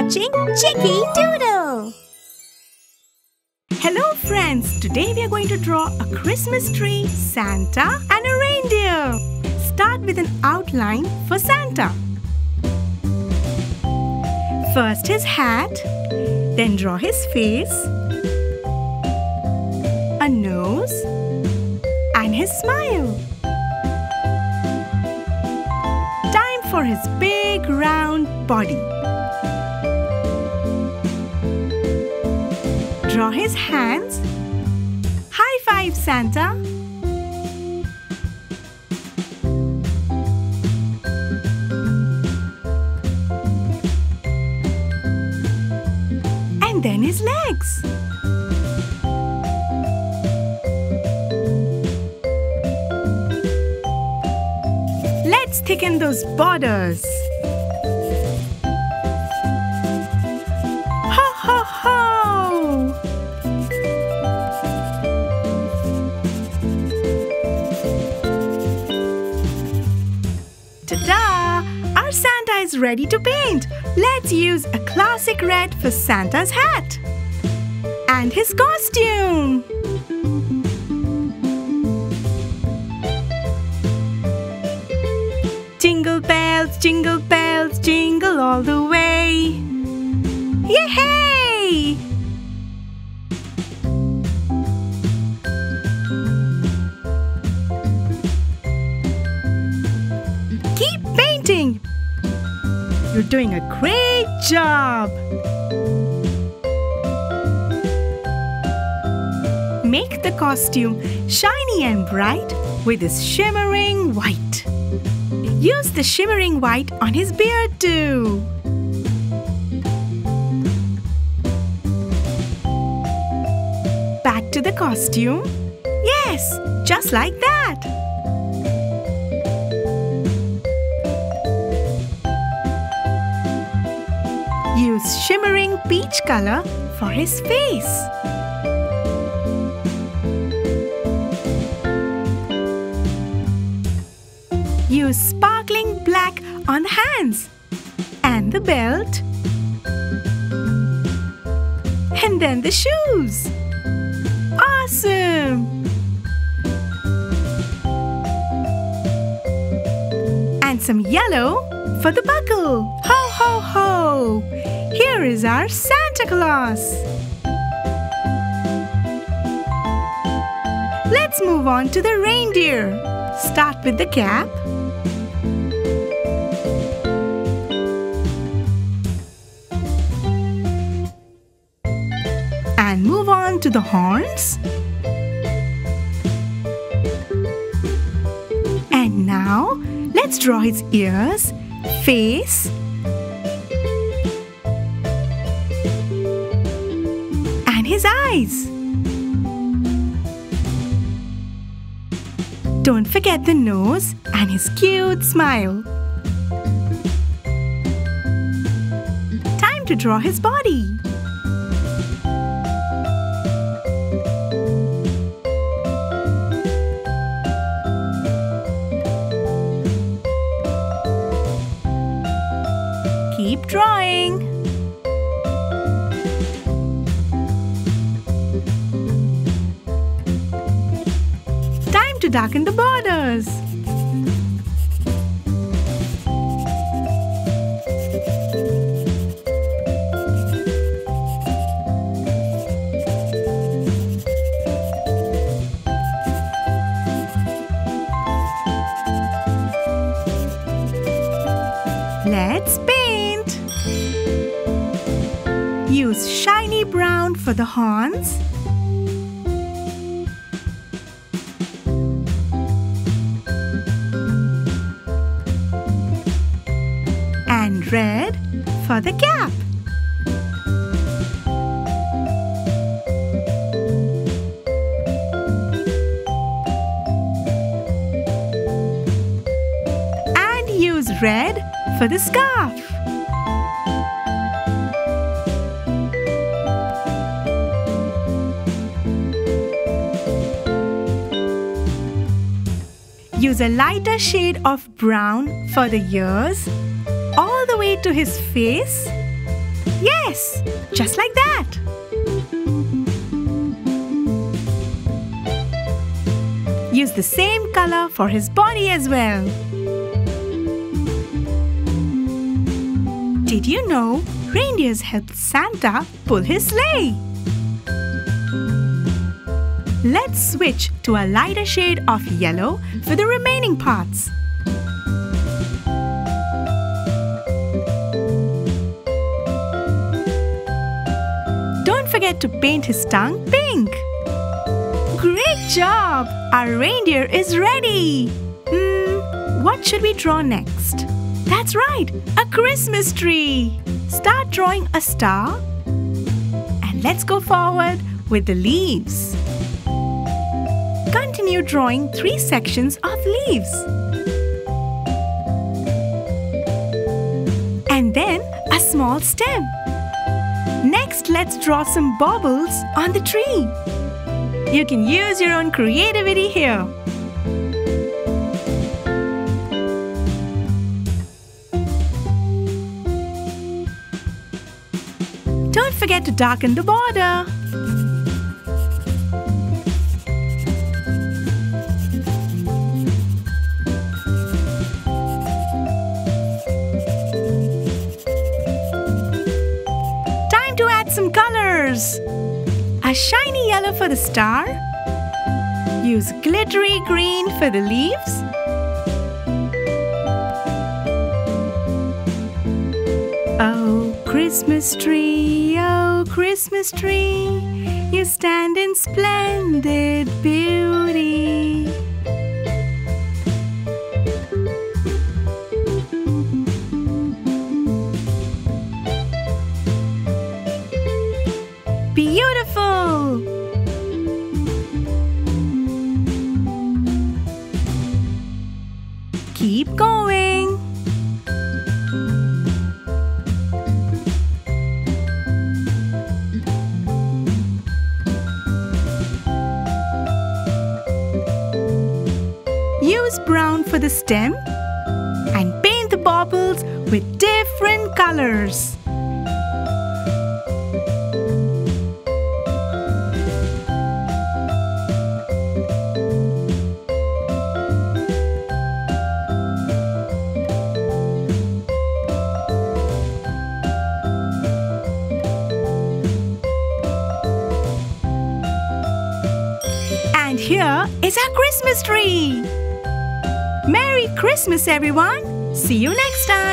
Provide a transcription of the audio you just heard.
watching Chiki Doodle. Hello friends, today we are going to draw a Christmas tree, Santa and a reindeer. Start with an outline for Santa. First his hat, then draw his face, a nose and his smile. Time for his big round body. Draw his hands. High five, Santa. And then his legs. Let's thicken those borders. Ho, ho, ho! Ta-da! Our Santa is ready to paint. Let's use a classic red for Santa's hat. And his costume. Jingle bells, jingle all the way. Yay! Keep painting. You're doing a great job. Make the costume shiny and bright with this shimmering white. Use the shimmering white on his beard too. Back to the costume. Yes, just like that. Use shimmering peach color for his face. Use sparkling black on the hands and the belt and then the shoes. Awesome! And some yellow for the buckle. Ho, ho, ho! Here is our Santa Claus. Let's move on to the reindeer. Start with the cap. And move on to the horns. And now, let's draw his ears, face, and his eyes. Don't forget the nose and his cute smile. Time to draw his body. Keep drawing. Time to darken the borders. Let's paint. Use shiny brown for the horns. And red for the cap. And use red for the scarf. Use a lighter shade of brown for the ears, all the way to his face Yes, just like that. Use the same color for his body as well. Did you know reindeers help Santa pull his sleigh? Let's switch to a lighter shade of yellow for the remaining parts. Don't forget to paint his tongue pink. Great job! Our reindeer is ready. What should we draw next? That's right, a Christmas tree. Start drawing a star. And let's go forward with the leaves. Continue drawing 3 sections of leaves. And then a small stem. Next, let's draw some baubles on the tree. You can use your own creativity here. Don't forget to darken the border. Time to add some colors. A shiny yellow for the star. Use glittery green for the leaves. Oh, Christmas tree, you stand in splendid beauty. Beautiful! Keep going. Use brown for the stem and paint the baubles with different colors. And here is our Christmas tree. Merry Christmas, everyone! See you next time!